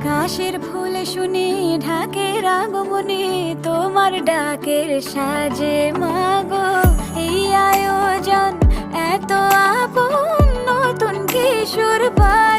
হাসির ফুল শুনি ঢাকের আগমনে, তোমার ডাকের সাজে মাগো এই আয়োজন এত আপন, নতুন কিশোর পায়